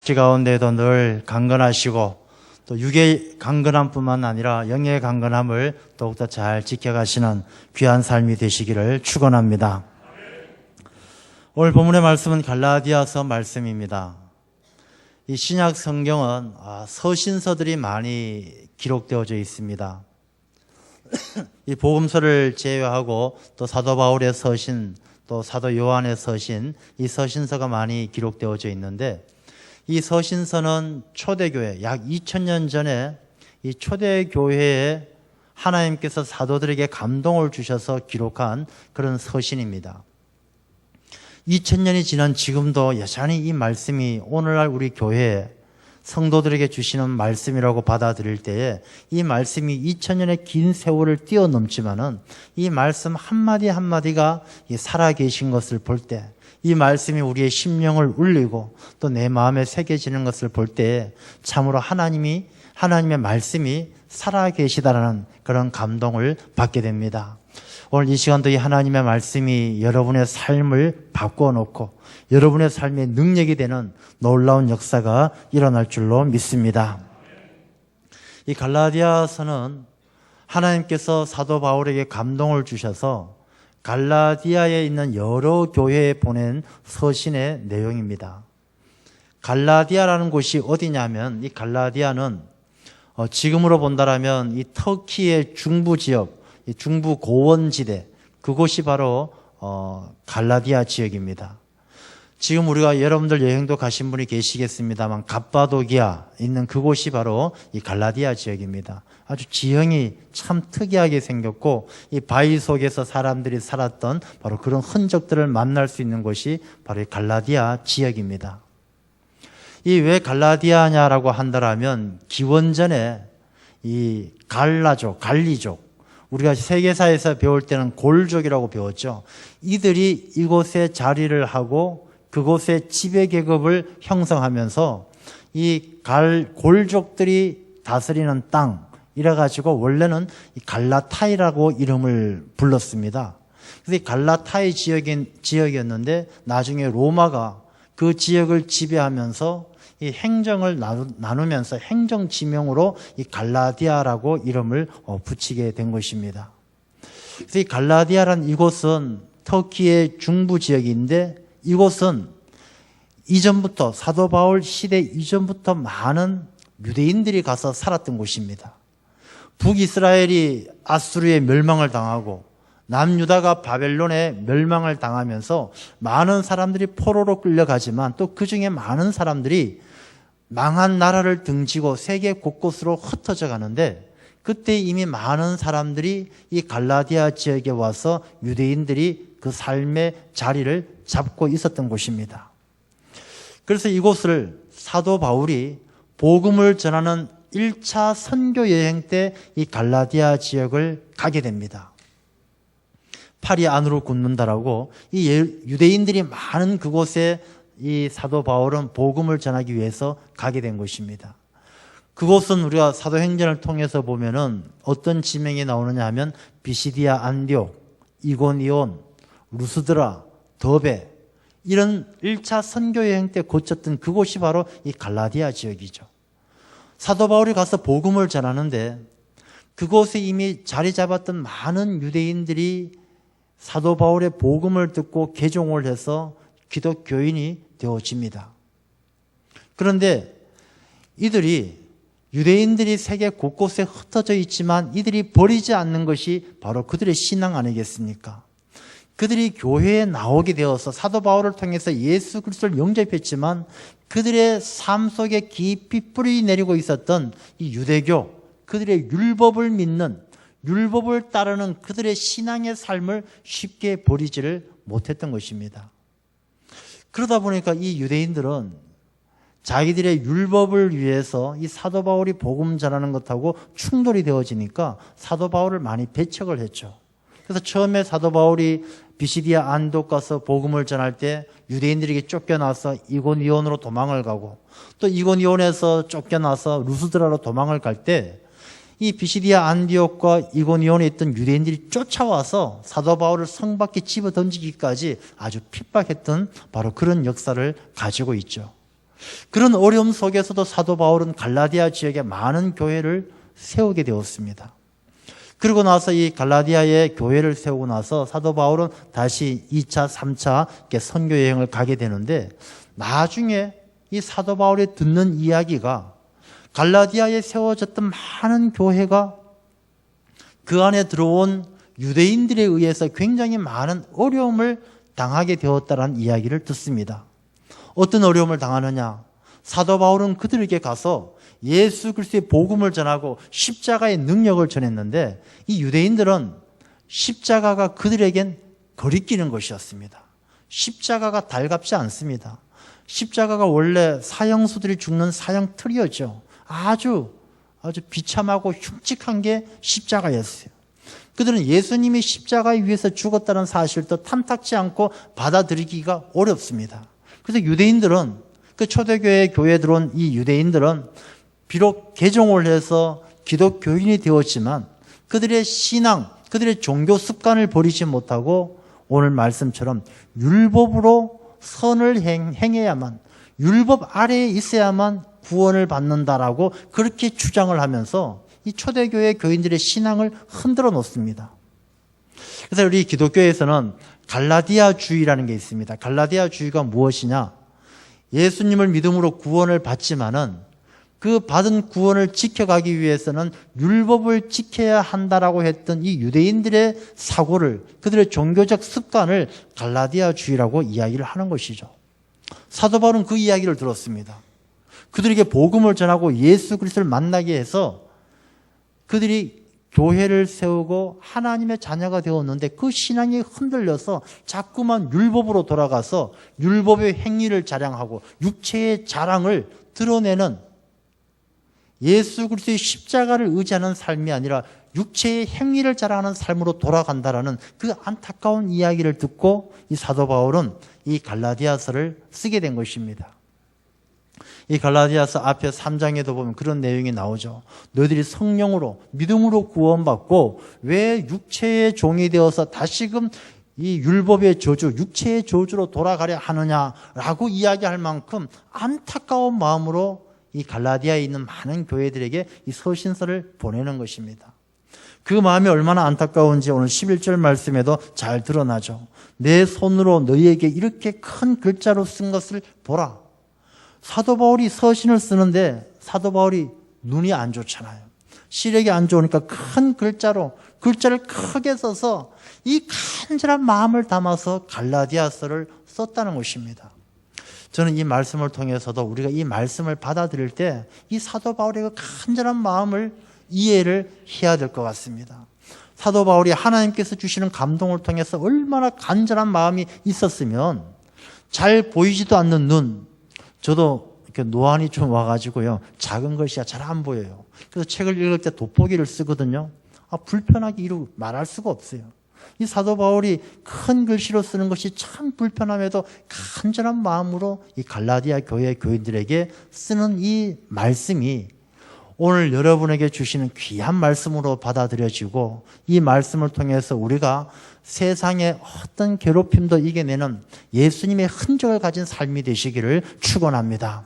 지 가운데에도 늘 강건하시고 또 육의 강건함뿐만 아니라 영의 강건함을 더욱더 잘 지켜가시는 귀한 삶이 되시기를 축원합니다. 오늘 본문의 말씀은 갈라디아서 말씀입니다. 이 신약 성경은 서신서들이 많이 기록되어져 있습니다. 이 복음서를 제외하고 또 사도 바울의 서신, 또 사도 요한의 서신, 이 서신서가 많이 기록되어져 있는데 이 서신서는 초대교회, 약 2000년 전에 이 초대교회에 하나님께서 사도들에게 감동을 주셔서 기록한 그런 서신입니다. 2000년이 지난 지금도 여전히 이 말씀이 오늘날 우리 교회에 성도들에게 주시는 말씀이라고 받아들일 때에 이 말씀이 2000년의 긴 세월을 뛰어넘지만은 이 말씀 한마디 한마디가 살아계신 것을 볼 때, 이 말씀이 우리의 심령을 울리고 또 내 마음에 새겨지는 것을 볼 때 참으로 하나님의 말씀이 살아계시다라는 그런 감동을 받게 됩니다. 오늘 이 시간도 이 하나님의 말씀이 여러분의 삶을 바꿔놓고 여러분의 삶의 능력이 되는 놀라운 역사가 일어날 줄로 믿습니다. 이 갈라디아서는 하나님께서 사도 바울에게 감동을 주셔서 갈라디아에 있는 여러 교회에 보낸 서신의 내용입니다. 갈라디아라는 곳이 어디냐면 이 갈라디아는 지금으로 본다라면 이 터키의 중부 지역, 이 중부 고원지대, 그곳이 바로 갈라디아 지역입니다. 지금 우리가 여러분들 여행도 가신 분이 계시겠습니다만 갑바도기아 있는 그곳이 바로 이 갈라디아 지역입니다. 아주 지형이 참 특이하게 생겼고 이 바위 속에서 사람들이 살았던 바로 그런 흔적들을 만날 수 있는 곳이 바로 이 갈라디아 지역입니다. 이 왜 갈라디아냐라고 한다라면 기원전에 이 갈리족, 우리가 세계사에서 배울 때는 골족이라고 배웠죠. 이들이 이곳에 자리를 하고 그곳에 지배계급을 형성하면서 이 골족들이 다스리는 땅, 이래가지고 원래는 이 갈라타이라고 이름을 불렀습니다. 그래서 이 갈라타이 지역이었는데 나중에 로마가 그 지역을 지배하면서 이 행정을 나누면서 행정지명으로 이 갈라디아라고 이름을 붙이게 된 것입니다. 그래서 이 갈라디아라는 이곳은 터키의 중부 지역인데 이곳은 이전부터 사도 바울 시대 이전부터 많은 유대인들이 가서 살았던 곳입니다. 북이스라엘이 아수르의 멸망을 당하고 남유다가 바벨론의 멸망을 당하면서 많은 사람들이 포로로 끌려가지만 또 그중에 많은 사람들이 망한 나라를 등지고 세계 곳곳으로 흩어져 가는데 그때 이미 많은 사람들이 이 갈라디아 지역에 와서 유대인들이 그 삶의 자리를 잡고 있었던 곳입니다. 그래서 이곳을 사도 바울이 복음을 전하는 1차 선교 여행 때 이 갈라디아 지역을 가게 됩니다. 팔이 안으로 굽는다라고 이 유대인들이 많은 그곳에 이 사도 바울은 복음을 전하기 위해서 가게 된 것입니다. 그곳은 우리가 사도행전을 통해서 보면은 어떤 지명이 나오느냐 하면 비시디아 안디옥, 이고니온, 루스드라, 더베 이런 1차 선교 여행 때 거쳤던 그곳이 바로 이 갈라디아 지역이죠. 사도 바울이 가서 복음을 전하는데 그곳에 이미 자리 잡았던 많은 유대인들이 사도 바울의 복음을 듣고 개종을 해서 기독교인이 되어집니다. 그런데 이들이 유대인들이 세계 곳곳에 흩어져 있지만 이들이 버리지 않는 것이 바로 그들의 신앙 아니겠습니까? 그들이 교회에 나오게 되어서 사도 바울을 통해서 예수 그리스도를 영접했지만 그들의 삶 속에 깊이 뿌리 내리고 있었던 이 유대교, 그들의 율법을 믿는, 율법을 따르는 그들의 신앙의 삶을 쉽게 버리지를 못했던 것입니다. 그러다 보니까 이 유대인들은 자기들의 율법을 위해서 이 사도 바울이 복음 전하는 것하고 충돌이 되어지니까 사도 바울을 많이 배척을 했죠. 그래서 처음에 사도 바울이 비시디아 안독 가서 복음을 전할 때 유대인들에게 쫓겨나서 이고니온으로 도망을 가고 또 이고니온에서 쫓겨나서 루스드라로 도망을 갈 때 이 비시디아 안디옥과 이고니온에 있던 유대인들이 쫓아와서 사도 바울을 성 밖에 집어 던지기까지 아주 핍박했던 바로 그런 역사를 가지고 있죠. 그런 어려움 속에서도 사도 바울은 갈라디아 지역에 많은 교회를 세우게 되었습니다. 그리고 나서 이 갈라디아의 교회를 세우고 나서 사도 바울은 다시 2차, 3차 선교 여행을 가게 되는데, 나중에 이 사도 바울이 듣는 이야기가 갈라디아에 세워졌던 많은 교회가 그 안에 들어온 유대인들에 의해서 굉장히 많은 어려움을 당하게 되었다는 이야기를 듣습니다. 어떤 어려움을 당하느냐? 사도 바울은 그들에게 가서 예수 그리스도의 복음을 전하고 십자가의 능력을 전했는데, 이 유대인들은 십자가가 그들에겐 거리끼는 것이었습니다. 십자가가 달갑지 않습니다. 십자가가 원래 사형수들이 죽는 사형틀이었죠. 아주 비참하고 흉측한 게 십자가였어요. 그들은 예수님이 십자가에 위해서 죽었다는 사실도 탐탁지 않고 받아들이기가 어렵습니다. 그래서 유대인들은, 그 초대교회 교회에 들어온 이 유대인들은 비록 개종을 해서 기독교인이 되었지만 그들의 신앙, 그들의 종교 습관을 버리지 못하고 오늘 말씀처럼 율법으로 선을 행해야만, 율법 아래에 있어야만 구원을 받는다라고 그렇게 주장을 하면서 이 초대교회 교인들의 신앙을 흔들어 놓습니다. 그래서 우리 기독교에서는 갈라디아주의라는 게 있습니다. 갈라디아주의가 무엇이냐? 예수님을 믿음으로 구원을 받지만은 그 받은 구원을 지켜가기 위해서는 율법을 지켜야 한다라고 했던 이 유대인들의 사고를, 그들의 종교적 습관을 갈라디아주의라고 이야기를 하는 것이죠. 사도 바울은 그 이야기를 들었습니다. 그들에게 복음을 전하고 예수 그리스도를 만나게 해서 그들이 교회를 세우고 하나님의 자녀가 되었는데 그 신앙이 흔들려서 자꾸만 율법으로 돌아가서 율법의 행위를 자랑하고 육체의 자랑을 드러내는, 예수 그리스도의 십자가를 의지하는 삶이 아니라 육체의 행위를 자랑하는 삶으로 돌아간다라는 그 안타까운 이야기를 듣고 이 사도 바울은 이 갈라디아서를 쓰게 된 것입니다. 이 갈라디아서 앞에 3장에도 보면 그런 내용이 나오죠. 너희들이 성령으로 믿음으로 구원받고 왜 육체의 종이 되어서 다시금 이 율법의 저주, 육체의 저주로 돌아가려 하느냐라고 이야기할 만큼 안타까운 마음으로 이 갈라디아에 있는 많은 교회들에게 이 서신서를 보내는 것입니다. 그 마음이 얼마나 안타까운지 오늘 11절 말씀에도 잘 드러나죠. 내 손으로 너희에게 이렇게 큰 글자로 쓴 것을 보라. 사도 바울이 서신을 쓰는데 사도 바울이 눈이 안 좋잖아요. 시력이 안 좋으니까 큰 글자로, 글자를 크게 써서 이 간절한 마음을 담아서 갈라디아서를 썼다는 것입니다. 저는 이 말씀을 통해서도 우리가 이 말씀을 받아들일 때 이 사도 바울의 그 간절한 마음을 이해를 해야 될 것 같습니다. 사도 바울이 하나님께서 주시는 감동을 통해서 얼마나 간절한 마음이 있었으면 잘 보이지도 않는 눈, 저도 이렇게 노안이 좀 와가지고요, 작은 글씨가 잘 안 보여요. 그래서 책을 읽을 때 돋보기를 쓰거든요. 불편하게 이루 말할 수가 없어요. 이 사도 바울이 큰 글씨로 쓰는 것이 참 불편함에도 간절한 마음으로 이 갈라디아 교회 교인들에게 쓰는 이 말씀이 오늘 여러분에게 주시는 귀한 말씀으로 받아들여지고 이 말씀을 통해서 우리가 세상의 어떤 괴롭힘도 이겨내는 예수님의 흔적을 가진 삶이 되시기를 축원합니다.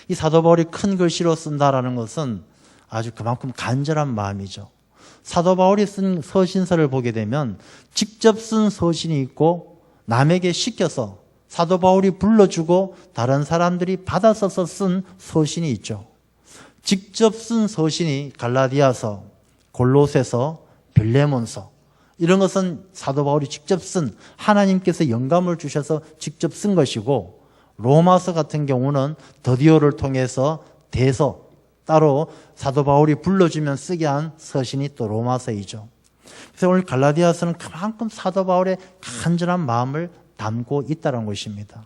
이 사도 바울이 큰 글씨로 쓴다라는 것은 아주 그만큼 간절한 마음이죠. 사도 바울이 쓴 서신서를 보게 되면 직접 쓴 서신이 있고 남에게 시켜서 사도 바울이 불러주고 다른 사람들이 받아서 쓴 서신이 있죠. 직접 쓴 서신이 갈라디아서, 골로새서, 빌레몬서, 이런 것은 사도 바울이 직접 쓴, 하나님께서 영감을 주셔서 직접 쓴 것이고, 로마서 같은 경우는 더디오를 통해서 대서, 따로 사도 바울이 불러주면 쓰게 한 서신이 또 로마서이죠. 그래서 오늘 갈라디아서는 그만큼 사도 바울의 간절한 마음을 담고 있다는 것입니다.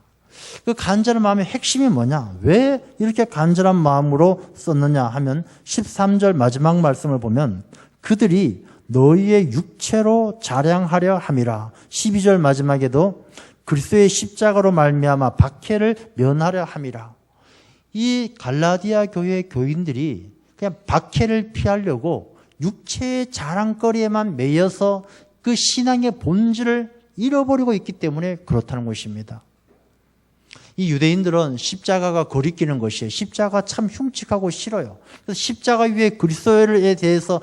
그 간절한 마음의 핵심이 뭐냐? 왜 이렇게 간절한 마음으로 썼느냐 하면 13절 마지막 말씀을 보면 그들이 너희의 육체로 자랑하려 함이라. 12절 마지막에도 그리스도의 십자가로 말미암아 박해를 면하려 함이라. 이 갈라디아 교회 교인들이 그냥 박해를 피하려고 육체의 자랑거리에만 매여서 그 신앙의 본질을 잃어버리고 있기 때문에 그렇다는 것입니다. 이 유대인들은 십자가가 거리끼는 것이에요. 십자가 참 흉측하고 싫어요. 그래서 십자가 위에 그리스도에 대해서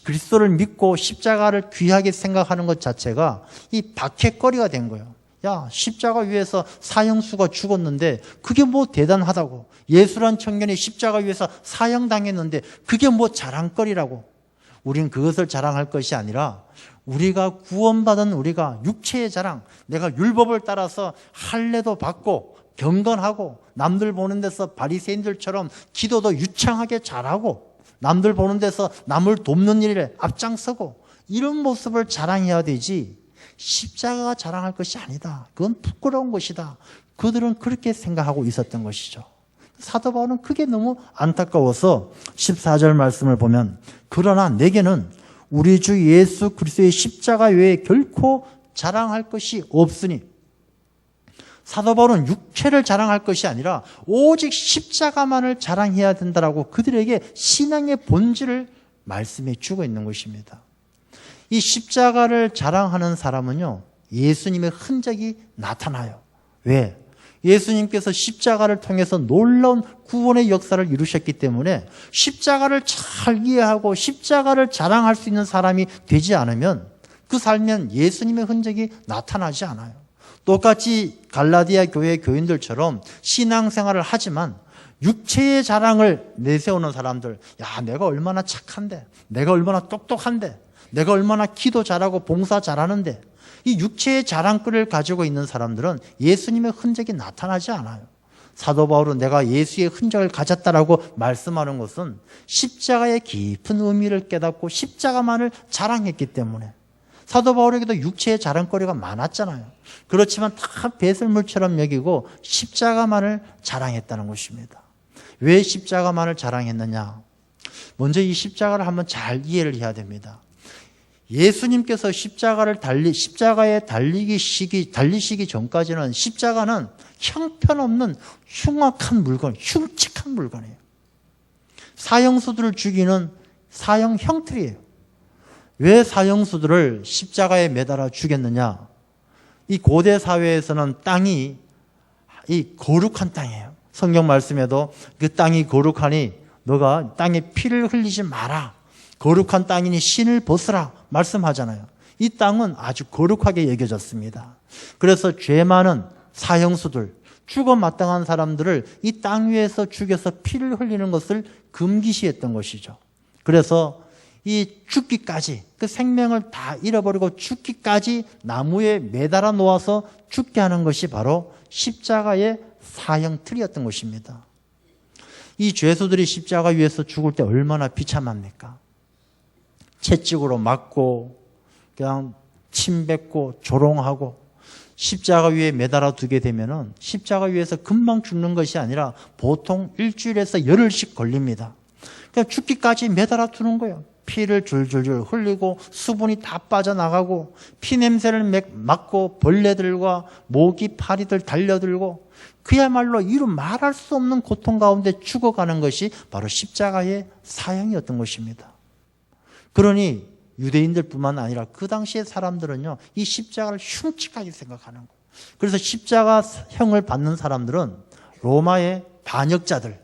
그리스도를 믿고 십자가를 귀하게 생각하는 것 자체가 이 박해거리가 된 거예요. 야, 십자가 위에서 사형수가 죽었는데 그게 뭐 대단하다고. 예수란 청년이 십자가 위에서 사형당했는데 그게 뭐 자랑거리라고. 우린 그것을 자랑할 것이 아니라 우리가 구원받은 우리가 육체의 자랑, 내가 율법을 따라서 할례도 받고 경건하고 남들 보는 데서 바리새인들처럼 기도도 유창하게 잘하고 남들 보는 데서 남을 돕는 일에 앞장서고 이런 모습을 자랑해야 되지 십자가가 자랑할 것이 아니다. 그건 부끄러운 것이다. 그들은 그렇게 생각하고 있었던 것이죠. 사도 바울은 그게 너무 안타까워서 14절 말씀을 보면 그러나 내게는 우리 주 예수 그리스도의 십자가 외에 결코 자랑할 것이 없으니 사도 바울은 육체를 자랑할 것이 아니라 오직 십자가만을 자랑해야 된다라고 그들에게 신앙의 본질을 말씀해 주고 있는 것입니다. 이 십자가를 자랑하는 사람은요, 예수님의 흔적이 나타나요. 왜? 예수님께서 십자가를 통해서 놀라운 구원의 역사를 이루셨기 때문에 십자가를 잘 이해하고 십자가를 자랑할 수 있는 사람이 되지 않으면 그 삶엔 예수님의 흔적이 나타나지 않아요. 똑같이 갈라디아 교회 교인들처럼 신앙생활을 하지만 육체의 자랑을 내세우는 사람들, 야, 내가 얼마나 착한데, 내가 얼마나 똑똑한데, 내가 얼마나 기도 잘하고 봉사 잘하는데, 이 육체의 자랑거리를 가지고 있는 사람들은 예수님의 흔적이 나타나지 않아요. 사도 바울은 내가 예수의 흔적을 가졌다라고 말씀하는 것은 십자가의 깊은 의미를 깨닫고 십자가만을 자랑했기 때문에. 사도 바울에게도 육체의 자랑거리가 많았잖아요. 그렇지만 다 배설물처럼 여기고 십자가만을 자랑했다는 것입니다. 왜 십자가만을 자랑했느냐? 먼저 이 십자가를 한번 잘 이해를 해야 됩니다. 예수님께서 십자가에 달리시기 전까지는 십자가는 형편없는 흉악한 물건, 흉측한 물건이에요. 사형수들을 죽이는 사형 형틀이에요. 왜 사형수들을 십자가에 매달아 죽였느냐? 이 고대 사회에서는 땅이 이 거룩한 땅이에요. 성경 말씀에도 그 땅이 거룩하니 너가 땅에 피를 흘리지 마라. 거룩한 땅이니 신을 벗으라 말씀하잖아요. 이 땅은 아주 거룩하게 여겨졌습니다. 그래서 죄 많은 사형수들, 죽어 마땅한 사람들을 이 땅 위에서 죽여서 피를 흘리는 것을 금기시했던 것이죠. 그래서 이 죽기까지, 그 생명을 다 잃어버리고 죽기까지 나무에 매달아 놓아서 죽게 하는 것이 바로 십자가의 사형틀이었던 것입니다. 이 죄수들이 십자가 위에서 죽을 때 얼마나 비참합니까? 채찍으로 맞고 그냥 침 뱉고 조롱하고 십자가 위에 매달아 두게 되면은 십자가 위에서 금방 죽는 것이 아니라 보통 일주일에서 열흘씩 걸립니다. 그냥 죽기까지 매달아 두는 거예요. 피를 줄줄줄 흘리고 수분이 다 빠져나가고 피 냄새를 맡고 벌레들과 모기 파리들 달려들고 그야말로 이루 말할 수 없는 고통 가운데 죽어가는 것이 바로 십자가의 사형이었던 것입니다. 그러니 유대인들뿐만 아니라 그 당시의 사람들은요, 이 십자가를 흉측하게 생각하는 거예요. 그래서 십자가형을 받는 사람들은 로마의 반역자들,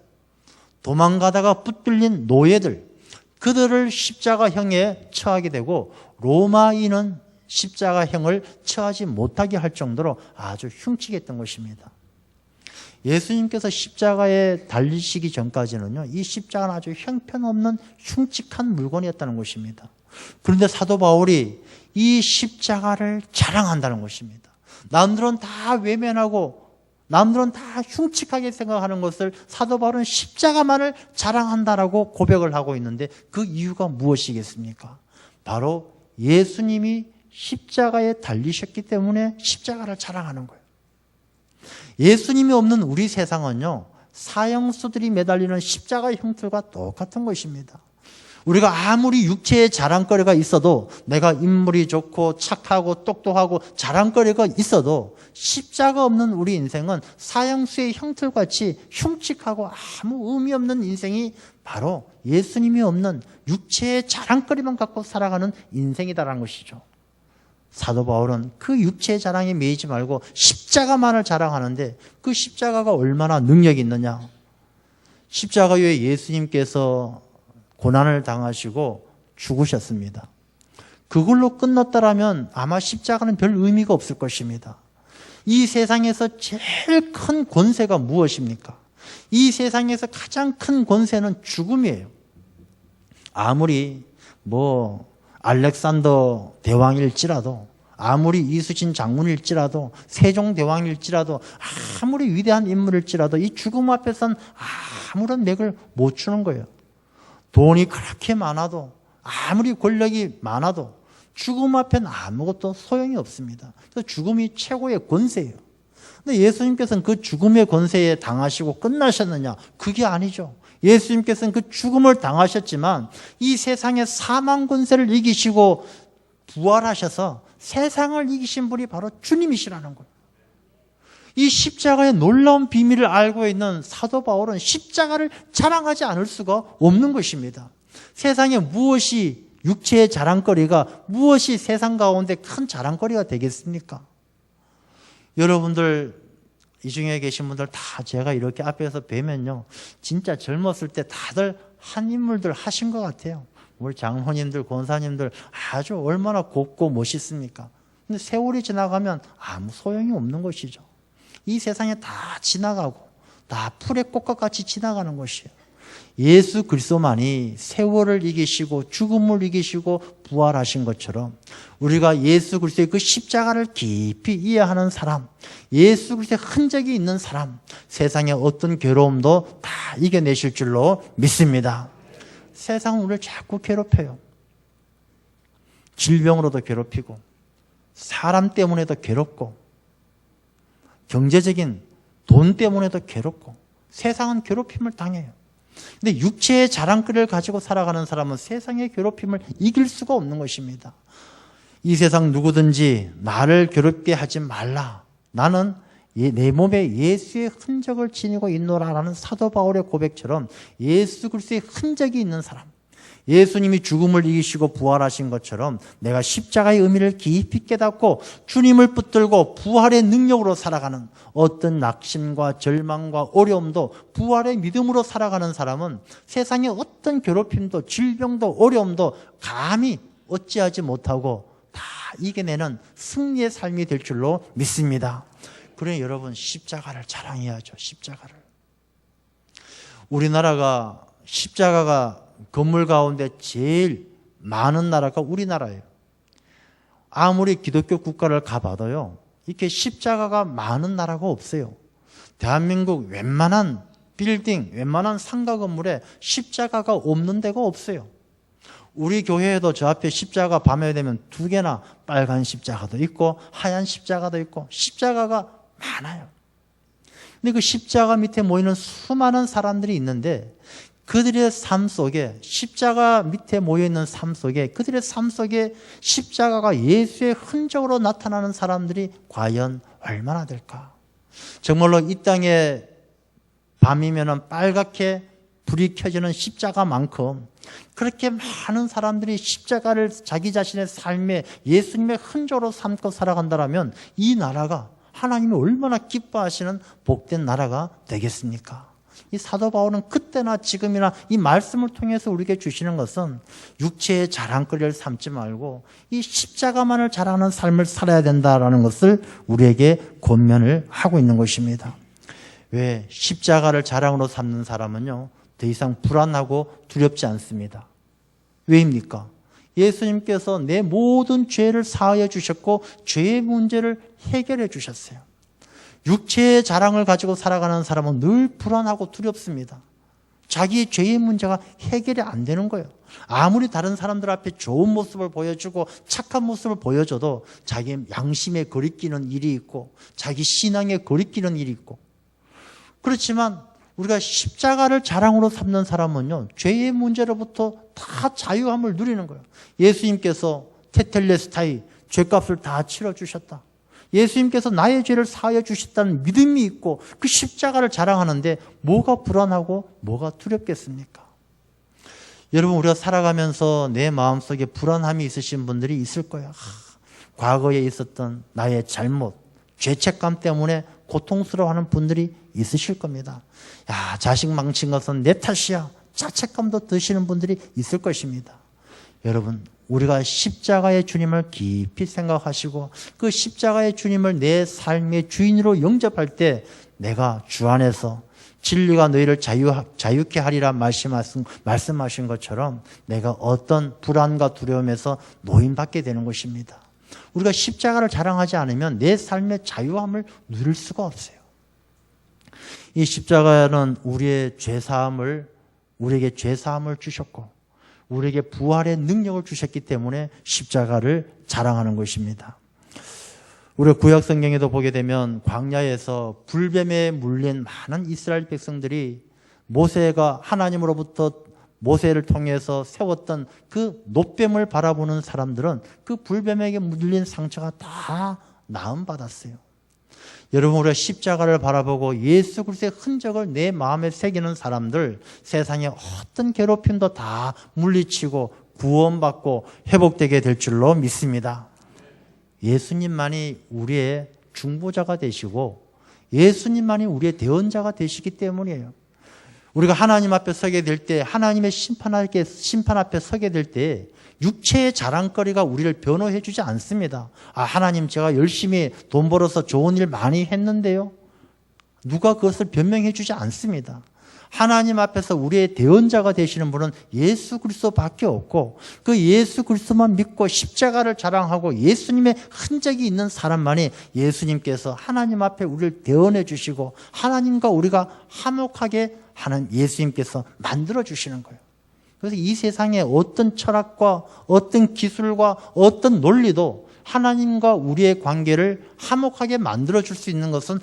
도망가다가 붙들린 노예들, 그들을 십자가형에 처하게 되고 로마인은 십자가형을 처하지 못하게 할 정도로 아주 흉측했던 것입니다. 예수님께서 십자가에 달리시기 전까지는요, 이 십자가는 아주 형편없는 흉측한 물건이었다는 것입니다. 그런데 사도 바울이 이 십자가를 자랑한다는 것입니다. 남들은 다 외면하고 남들은 다 흉측하게 생각하는 것을 사도 바울은 십자가만을 자랑한다라고 고백을 하고 있는데 그 이유가 무엇이겠습니까? 바로 예수님이 십자가에 달리셨기 때문에 십자가를 자랑하는 거예요. 예수님이 없는 우리 세상은요, 사형수들이 매달리는 십자가 형틀과 똑같은 것입니다. 우리가 아무리 육체의 자랑거리가 있어도, 내가 인물이 좋고 착하고 똑똑하고 자랑거리가 있어도 십자가 없는 우리 인생은 사형수의 형틀같이 흉측하고 아무 의미 없는 인생이 바로 예수님이 없는 육체의 자랑거리만 갖고 살아가는 인생이다라는 것이죠. 사도 바울은 그 육체의 자랑에 매이지 말고 십자가만을 자랑하는데 그 십자가가 얼마나 능력이 있느냐. 십자가 위에 예수님께서 고난을 당하시고 죽으셨습니다. 그걸로 끝났다라면 아마 십자가는 별 의미가 없을 것입니다. 이 세상에서 제일 큰 권세가 무엇입니까? 이 세상에서 가장 큰 권세는 죽음이에요. 아무리 알렉산더 대왕일지라도, 아무리 이순신 장군일지라도, 세종대왕일지라도, 아무리 위대한 인물일지라도 이 죽음 앞에서는 아무런 맥을 못 추는 거예요. 돈이 그렇게 많아도, 아무리 권력이 많아도 죽음 앞에는 아무것도 소용이 없습니다. 그래서 죽음이 최고의 권세예요. 근데 예수님께서는 그 죽음의 권세에 당하시고 끝나셨느냐? 그게 아니죠. 예수님께서는 그 죽음을 당하셨지만 이 세상의 사망 권세를 이기시고 부활하셔서 세상을 이기신 분이 바로 주님이시라는 거예요. 이 십자가의 놀라운 비밀을 알고 있는 사도 바울은 십자가를 자랑하지 않을 수가 없는 것입니다. 세상에 무엇이 육체의 자랑거리가, 무엇이 세상 가운데 큰 자랑거리가 되겠습니까? 여러분들 이 중에 계신 분들 다 제가 이렇게 앞에서 뵈면요, 진짜 젊었을 때 다들 한 인물들 하신 것 같아요. 우리 장로님들, 권사님들 아주 얼마나 곱고 멋있습니까? 근데 세월이 지나가면 아무 소용이 없는 것이죠. 이 세상에 다 지나가고 다 풀의 꽃과 같이 지나가는 것이에요. 예수 그리스도만이 세월을 이기시고 죽음을 이기시고 부활하신 것처럼 우리가 예수 그리스도의 그 십자가를 깊이 이해하는 사람, 예수 그리스도의 흔적이 있는 사람, 세상의 어떤 괴로움도 다 이겨내실 줄로 믿습니다. 세상은 우리를 자꾸 괴롭혀요. 질병으로도 괴롭히고, 사람 때문에도 괴롭고, 경제적인 돈 때문에도 괴롭고, 세상은 괴롭힘을 당해요. 근데 육체의 자랑거리를 가지고 살아가는 사람은 세상의 괴롭힘을 이길 수가 없는 것입니다. 이 세상 누구든지 나를 괴롭게 하지 말라. 나는 내 몸에 예수의 흔적을 지니고 있노라라는 사도 바울의 고백처럼 예수 그리스도의 흔적이 있는 사람, 예수님이 죽음을 이기시고 부활하신 것처럼 내가 십자가의 의미를 깊이 깨닫고 주님을 붙들고 부활의 능력으로 살아가는, 어떤 낙심과 절망과 어려움도 부활의 믿음으로 살아가는 사람은 세상의 어떤 괴롭힘도 질병도 어려움도 감히 어찌하지 못하고 다 이겨내는 승리의 삶이 될 줄로 믿습니다. 그러니 여러분, 십자가를 자랑해야죠. 십자가를. 우리나라가 십자가가 건물 가운데 제일 많은 나라가 우리나라예요. 아무리 기독교 국가를 가봐도요, 이렇게 십자가가 많은 나라가 없어요. 대한민국 웬만한 빌딩, 웬만한 상가 건물에 십자가가 없는 데가 없어요. 우리 교회에도 저 앞에 십자가 밤에 되면 2개나 빨간 십자가도 있고 하얀 십자가도 있고 십자가가 많아요. 근데 그 십자가 밑에 모이는 수많은 사람들이 있는데 그들의 삶 속에, 십자가 밑에 모여있는 삶 속에, 그들의 삶 속에 십자가가 예수의 흔적으로 나타나는 사람들이 과연 얼마나 될까? 정말로 이 땅에 밤이면 빨갛게 불이 켜지는 십자가만큼 그렇게 많은 사람들이 십자가를 자기 자신의 삶에 예수님의 흔적으로 삼고 살아간다면 이 나라가 하나님이 얼마나 기뻐하시는 복된 나라가 되겠습니까? 이 사도 바울은 그때나 지금이나 이 말씀을 통해서 우리에게 주시는 것은 육체의 자랑거리를 삼지 말고 이 십자가만을 자랑하는 삶을 살아야 된다는 것을 우리에게 권면을 하고 있는 것입니다. 왜? 십자가를 자랑으로 삼는 사람은요, 더 이상 불안하고 두렵지 않습니다. 왜입니까? 예수님께서 내 모든 죄를 사하여 주셨고 죄의 문제를 해결해 주셨어요. 육체의 자랑을 가지고 살아가는 사람은 늘 불안하고 두렵습니다. 자기의 죄의 문제가 해결이 안 되는 거예요. 아무리 다른 사람들 앞에 좋은 모습을 보여주고 착한 모습을 보여줘도 자기 양심에 거리끼는 일이 있고 자기 신앙에 거리끼는 일이 있고, 그렇지만 우리가 십자가를 자랑으로 삼는 사람은요, 죄의 문제로부터 다 자유함을 누리는 거예요. 예수님께서 테텔레스타이, 죄값을 다 치러주셨다. 예수님께서 나의 죄를 사하여 주셨다는 믿음이 있고 그 십자가를 자랑하는데 뭐가 불안하고 뭐가 두렵겠습니까? 여러분, 우리가 살아가면서 내 마음속에 불안함이 있으신 분들이 있을 거예요. 과거에 있었던 나의 잘못, 죄책감 때문에 고통스러워하는 분들이 있으실 겁니다. 야, 자식 망친 것은 내 탓이야. 자책감도 드시는 분들이 있을 것입니다. 여러분, 우리가 십자가의 주님을 깊이 생각하시고 그 십자가의 주님을 내 삶의 주인으로 영접할 때 내가 주 안에서 진리가 너희를 자유케 하리라 말씀하신 것처럼 내가 어떤 불안과 두려움에서 노인받게 되는 것입니다. 우리가 십자가를 자랑하지 않으면 내 삶의 자유함을 누릴 수가 없어요. 이 십자가는 우리에게 죄사함을 주셨고 우리에게 부활의 능력을 주셨기 때문에 십자가를 자랑하는 것입니다. 우리가 구약 성경에도 보게 되면 광야에서 불뱀에 물린 많은 이스라엘 백성들이 모세가 하나님으로부터 모세를 통해서 세웠던 그 놋뱀을 바라보는 사람들은 그 불뱀에게 물린 상처가 다 나음받았어요. 여러분, 우리가 십자가를 바라보고 예수 그리스도의 흔적을 내 마음에 새기는 사람들, 세상의 어떤 괴롭힘도 다 물리치고 구원받고 회복되게 될 줄로 믿습니다. 예수님만이 우리의 중보자가 되시고 예수님만이 우리의 대언자가 되시기 때문이에요. 우리가 하나님 앞에 서게 될 때, 하나님의 심판 앞에 서게 될 때 육체의 자랑거리가 우리를 변호해 주지 않습니다. 아, 하나님, 제가 열심히 돈 벌어서 좋은 일 많이 했는데요. 누가 그것을 변명해 주지 않습니다. 하나님 앞에서 우리의 대언자가 되시는 분은 예수 그리스도밖에 없고 그 예수 그리스도만 믿고 십자가를 자랑하고 예수님의 흔적이 있는 사람만이 예수님께서 하나님 앞에 우리를 대언해 주시고 하나님과 우리가 화목하게 하는 예수님께서 만들어 주시는 거예요. 그래서 이 세상에 어떤 철학과 어떤 기술과 어떤 논리도 하나님과 우리의 관계를 화목하게 만들어 줄 수 있는 것은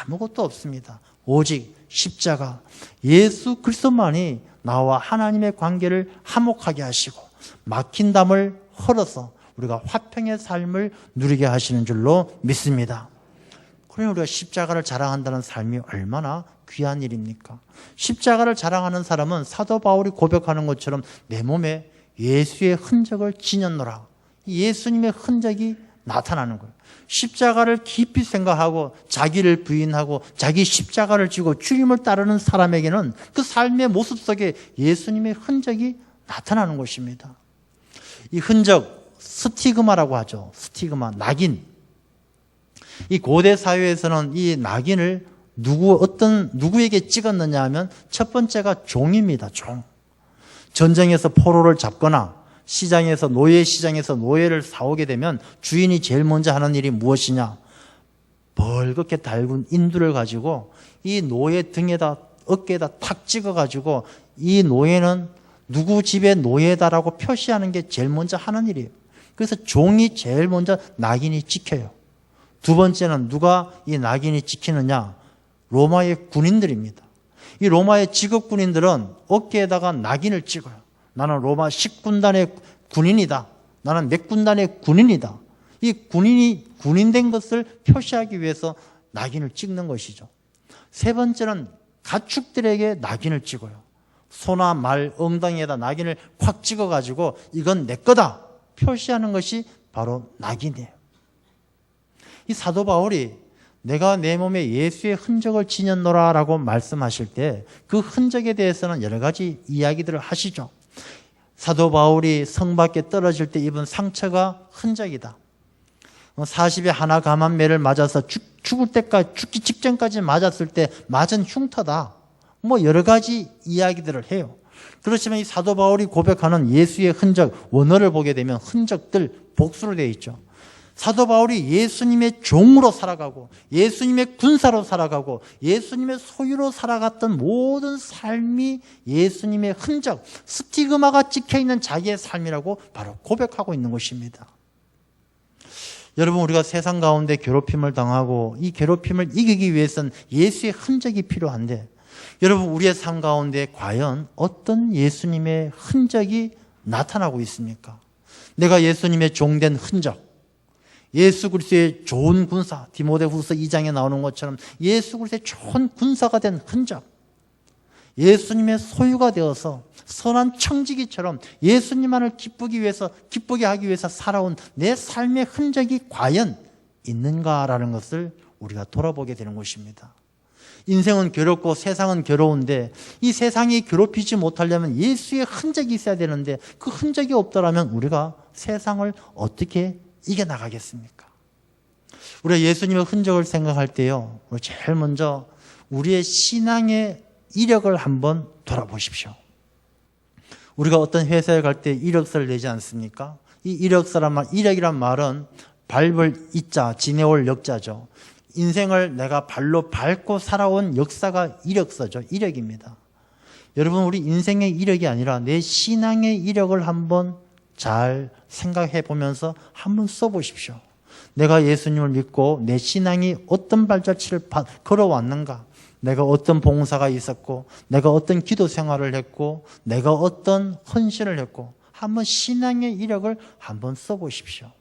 아무것도 없습니다. 오직 십자가 예수 그리스도만이 나와 하나님의 관계를 화목하게 하시고 막힌 담을 헐어서 우리가 화평의 삶을 누리게 하시는 줄로 믿습니다. 그러면 우리가 십자가를 자랑한다는 삶이 얼마나 귀한 일입니까? 십자가를 자랑하는 사람은 사도 바울이 고백하는 것처럼 내 몸에 예수의 흔적을 지녔노라. 예수님의 흔적이 나타나는 거예요. 십자가를 깊이 생각하고 자기를 부인하고 자기 십자가를 지고 주님을 따르는 사람에게는 그 삶의 모습 속에 예수님의 흔적이 나타나는 것입니다. 이 흔적, 스티그마라고 하죠. 스티그마, 낙인. 이 고대 사회에서는 이 낙인을 누구에게 찍었느냐 하면 첫 번째가 종입니다. 종. 전쟁에서 포로를 잡거나 노예 시장에서 노예를 사오게 되면 주인이 제일 먼저 하는 일이 무엇이냐? 벌겋게 달군 인두를 가지고 이 노예 등에다 어깨에다 탁 찍어가지고 이 노예는 누구 집의 노예다라고 표시하는 게 제일 먼저 하는 일이에요. 그래서 종이 제일 먼저 낙인이 찍혀요. 두 번째는 누가 이 낙인이 찍히느냐? 로마의 군인들입니다. 이 로마의 직업 군인들은 어깨에다가 낙인을 찍어요. 나는 로마 10군단의 군인이다. 나는 몇 군단의 군인이다. 이 군인이 군인된 것을 표시하기 위해서 낙인을 찍는 것이죠. 세 번째는 가축들에게 낙인을 찍어요. 소나 말, 엉덩이에다 낙인을 콱 찍어가지고 이건 내 거다 표시하는 것이 바로 낙인이에요. 이 사도 바울이 내가 내 몸에 예수의 흔적을 지녔노라 라고 말씀하실 때 그 흔적에 대해서는 여러 가지 이야기들을 하시죠. 사도 바울이 성 밖에 떨어질 때 입은 상처가 흔적이다. 40에 하나 감한매를 맞아서 죽기 직전까지 맞았을 때 맞은 흉터다. 여러 가지 이야기들을 해요. 그렇지만 이 사도 바울이 고백하는 예수의 흔적, 원어를 보게 되면 흔적들 복수로 되어 있죠. 사도 바울이 예수님의 종으로 살아가고 예수님의 군사로 살아가고 예수님의 소유로 살아갔던 모든 삶이 예수님의 흔적, 스티그마가 찍혀있는 자기의 삶이라고 바로 고백하고 있는 것입니다. 여러분, 우리가 세상 가운데 괴롭힘을 당하고 이 괴롭힘을 이기기 위해서는 예수의 흔적이 필요한데 여러분, 우리의 삶 가운데 과연 어떤 예수님의 흔적이 나타나고 있습니까? 내가 예수님의 종된 흔적, 예수 그리스도의 좋은 군사, 디모데후서 2장에 나오는 것처럼 예수 그리스도의 좋은 군사가 된 흔적, 예수님의 소유가 되어서 선한 청지기처럼 예수님만을 기쁘게 하기 위해서 살아온 내 삶의 흔적이 과연 있는가라는 것을 우리가 돌아보게 되는 것입니다. 인생은 괴롭고 세상은 괴로운데 이 세상이 괴롭히지 못하려면 예수의 흔적이 있어야 되는데 그 흔적이 없더라면 우리가 세상을 어떻게 이겨나가겠습니까? 우리가 예수님의 흔적을 생각할 때요, 제일 먼저 우리의 신앙의 이력을 한번 돌아보십시오. 우리가 어떤 회사에 갈 때 이력서를 내지 않습니까? 이 이력이란 말은 밟을 이자, 지내올 역자죠. 인생을 내가 발로 밟고 살아온 역사가 이력서죠. 이력입니다. 여러분, 우리 인생의 이력이 아니라 내 신앙의 이력을 한번 잘 생각해 보면서 한번 써보십시오. 내가 예수님을 믿고 내 신앙이 어떤 발자취를 걸어왔는가? 내가 어떤 봉사가 있었고, 내가 어떤 기도 생활을 했고, 내가 어떤 헌신을 했고, 한번 신앙의 이력을 한번 써보십시오.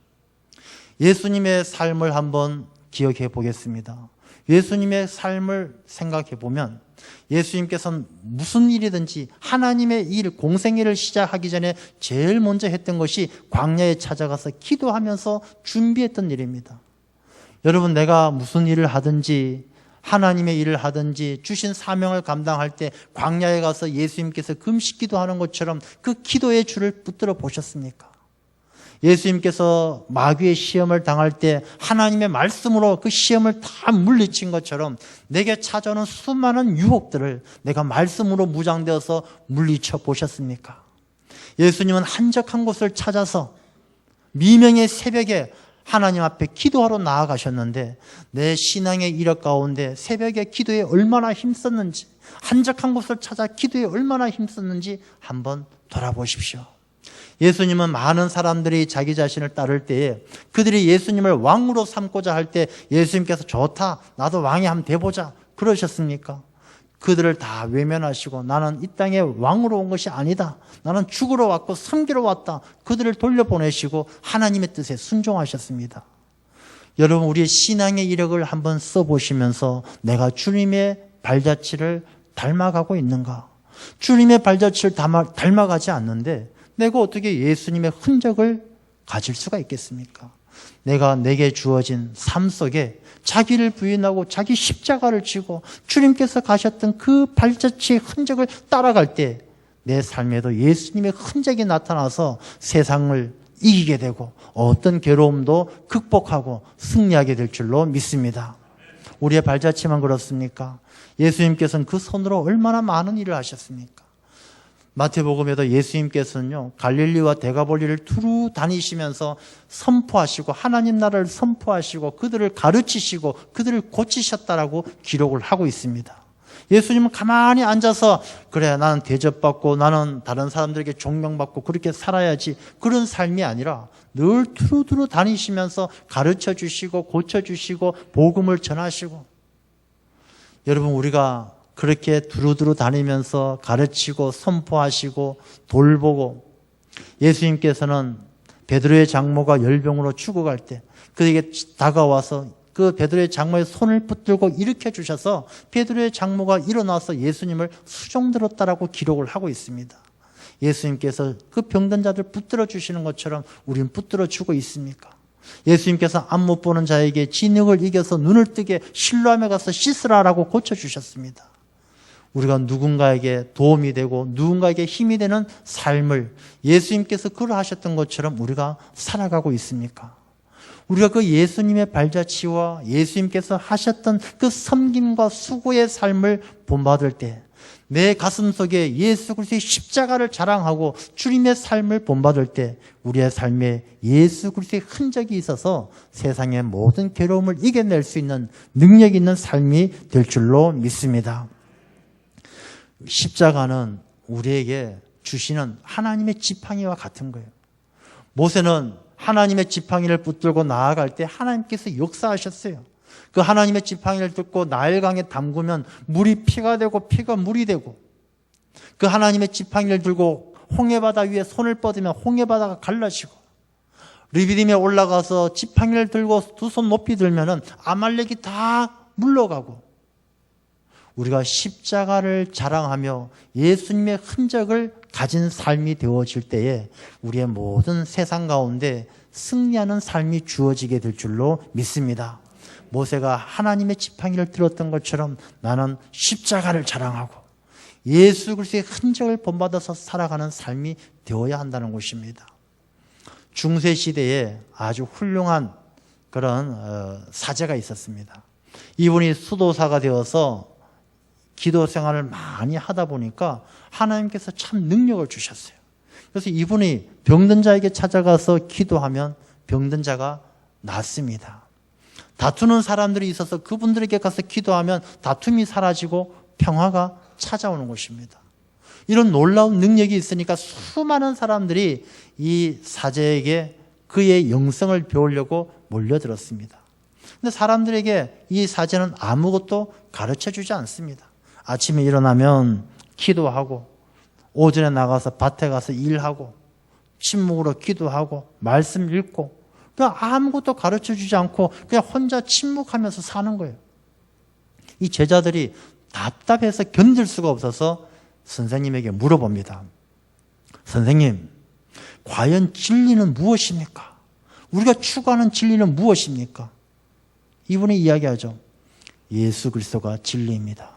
예수님의 삶을 한번 기억해 보겠습니다. 예수님의 삶을 생각해 보면 예수님께서는 무슨 일이든지 하나님의 일, 공생일을 시작하기 전에 제일 먼저 했던 것이 광야에 찾아가서 기도하면서 준비했던 일입니다. 여러분, 내가 무슨 일을 하든지 하나님의 일을 하든지 주신 사명을 감당할 때 광야에 가서 예수님께서 금식 기도하는 것처럼 그 기도의 줄을 붙들어 보셨습니까? 예수님께서 마귀의 시험을 당할 때 하나님의 말씀으로 그 시험을 다 물리친 것처럼 내게 찾아오는 수많은 유혹들을 내가 말씀으로 무장되어서 물리쳐 보셨습니까? 예수님은 한적한 곳을 찾아서 미명의 새벽에 하나님 앞에 기도하러 나아가셨는데 내 신앙의 이력 가운데 새벽에 기도에 얼마나 힘썼는지, 한적한 곳을 찾아 기도에 얼마나 힘썼는지 한번 돌아보십시오. 예수님은 많은 사람들이 자기 자신을 따를 때에 그들이 예수님을 왕으로 삼고자 할 때 예수님께서 좋다, 나도 왕이 한번 돼보자 그러셨습니까? 그들을 다 외면하시고 나는 이 땅에 왕으로 온 것이 아니다, 나는 죽으러 왔고 섬기러 왔다, 그들을 돌려보내시고 하나님의 뜻에 순종하셨습니다. 여러분, 우리의 신앙의 이력을 한번 써보시면서 내가 주님의 발자취를 닮아가고 있는가? 주님의 발자취를 닮아가지 않는데 내가 어떻게 예수님의 흔적을 가질 수가 있겠습니까? 내게 주어진 삶 속에 자기를 부인하고 자기 십자가를 지고 주님께서 가셨던 그 발자취의 흔적을 따라갈 때 내 삶에도 예수님의 흔적이 나타나서 세상을 이기게 되고 어떤 괴로움도 극복하고 승리하게 될 줄로 믿습니다. 우리의 발자취만 그렇습니까? 예수님께서는 그 손으로 얼마나 많은 일을 하셨습니까? 마태복음에도 예수님께서는요, 갈릴리와 데가볼리를 두루 다니시면서 선포하시고 하나님 나라를 선포하시고 그들을 가르치시고 그들을 고치셨다라고 기록을 하고 있습니다. 예수님은 가만히 앉아서 그래, 나는 대접받고 나는 다른 사람들에게 존경받고 그렇게 살아야지, 그런 삶이 아니라 늘 두루두루 다니시면서 가르쳐 주시고 고쳐 주시고 복음을 전하시고. 여러분, 우리가 그렇게 두루두루 다니면서 가르치고 선포하시고 돌보고, 예수님께서는 베드로의 장모가 열병으로 죽어갈 때 그에게 다가와서 그 베드로의 장모의 손을 붙들고 일으켜 주셔서 베드로의 장모가 일어나서 예수님을 수종들었다라고 기록을 하고 있습니다. 예수님께서 그 병든 자들 붙들어 주시는 것처럼 우리는 붙들어 주고 있습니까? 예수님께서 안 못 보는 자에게 진흙을 이겨서 눈을 뜨게 실로암에 가서 씻으라라고 고쳐주셨습니다. 우리가 누군가에게 도움이 되고 누군가에게 힘이 되는 삶을 예수님께서 그러하셨던 것처럼 우리가 살아가고 있습니까? 우리가 그 예수님의 발자취와 예수님께서 하셨던 그 섬김과 수고의 삶을 본받을 때 내 가슴 속에 예수 그리스도의 십자가를 자랑하고 주님의 삶을 본받을 때 우리의 삶에 예수 그리스도의 흔적이 있어서 세상의 모든 괴로움을 이겨낼 수 있는 능력 있는 삶이 될 줄로 믿습니다. 십자가는 우리에게 주시는 하나님의 지팡이와 같은 거예요. 모세는 하나님의 지팡이를 붙들고 나아갈 때 하나님께서 역사하셨어요. 그 하나님의 지팡이를 듣고 나일강에 담그면 물이 피가 되고 피가 물이 되고, 그 하나님의 지팡이를 들고 홍해바다 위에 손을 뻗으면 홍해바다가 갈라지고, 르비딤에 올라가서 지팡이를 들고 두 손 높이 들면은 아말렉이 다 물러가고, 우리가 십자가를 자랑하며 예수님의 흔적을 가진 삶이 되어질 때에 우리의 모든 세상 가운데 승리하는 삶이 주어지게 될 줄로 믿습니다. 모세가 하나님의 지팡이를 들었던 것처럼 나는 십자가를 자랑하고 예수 그리스도의 흔적을 본받아서 살아가는 삶이 되어야 한다는 것입니다. 중세 시대에 아주 훌륭한 그런 사제가 있었습니다. 이분이 수도사가 되어서 기도 생활을 많이 하다 보니까 하나님께서 참 능력을 주셨어요. 그래서 이분이 병든 자에게 찾아가서 기도하면 병든 자가 낫습니다. 다투는 사람들이 있어서 그분들에게 가서 기도하면 다툼이 사라지고 평화가 찾아오는 것입니다. 이런 놀라운 능력이 있으니까 수많은 사람들이 이 사제에게 그의 영성을 배우려고 몰려들었습니다. 근데 사람들에게 이 사제는 아무것도 가르쳐주지 않습니다. 아침에 일어나면 기도하고 오전에 나가서 밭에 가서 일하고 침묵으로 기도하고 말씀 읽고 그냥 아무것도 가르쳐주지 않고 그냥 혼자 침묵하면서 사는 거예요. 이 제자들이 답답해서 견딜 수가 없어서 선생님에게 물어봅니다. 선생님, 과연 진리는 무엇입니까? 우리가 추구하는 진리는 무엇입니까? 이분이 이야기하죠. 예수 그리스도가 진리입니다.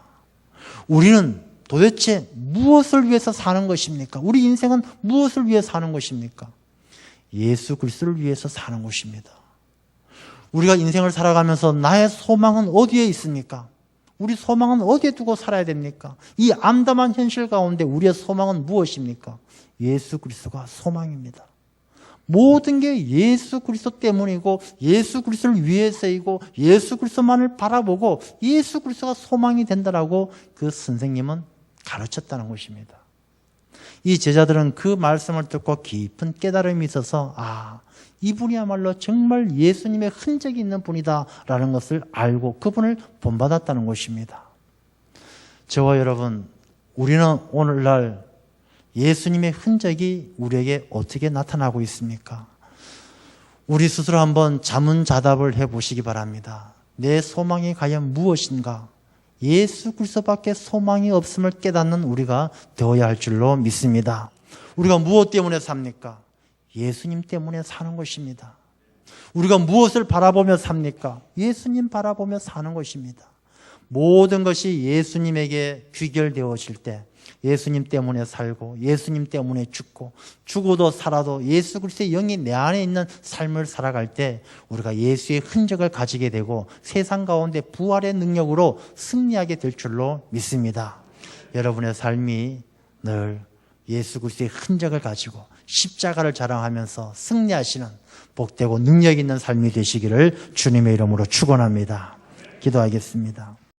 우리는 도대체 무엇을 위해서 사는 것입니까? 우리 인생은 무엇을 위해 사는 것입니까? 예수 그리스도를 위해서 사는 것입니다. 우리가 인생을 살아가면서 나의 소망은 어디에 있습니까? 우리 소망은 어디에 두고 살아야 됩니까? 이 암담한 현실 가운데 우리의 소망은 무엇입니까? 예수 그리스도가 소망입니다. 모든 게 예수 그리스도 때문이고 예수 그리스도를 위해서이고 예수 그리스도만을 바라보고 예수 그리스도가 소망이 된다라고 그 선생님은 가르쳤다는 것입니다. 이 제자들은 그 말씀을 듣고 깊은 깨달음이 있어서 이분이야말로 정말 예수님의 흔적이 있는 분이다라는 것을 알고 그분을 본받았다는 것입니다. 저와 여러분, 우리는 오늘날 예수님의 흔적이 우리에게 어떻게 나타나고 있습니까? 우리 스스로 한번 자문자답을 해보시기 바랍니다. 내 소망이 과연 무엇인가? 예수 그리스도밖에 소망이 없음을 깨닫는 우리가 되어야 할 줄로 믿습니다. 우리가 무엇 때문에 삽니까? 예수님 때문에 사는 것입니다. 우리가 무엇을 바라보며 삽니까? 예수님 바라보며 사는 것입니다. 모든 것이 예수님에게 귀결되어질 때 예수님 때문에 살고 예수님 때문에 죽고 죽어도 살아도 예수 그리스도의 영이 내 안에 있는 삶을 살아갈 때 우리가 예수의 흔적을 가지게 되고 세상 가운데 부활의 능력으로 승리하게 될 줄로 믿습니다. 여러분의 삶이 늘 예수 그리스도의 흔적을 가지고 십자가를 자랑하면서 승리하시는 복되고 능력 있는 삶이 되시기를 주님의 이름으로 축원합니다. 기도하겠습니다.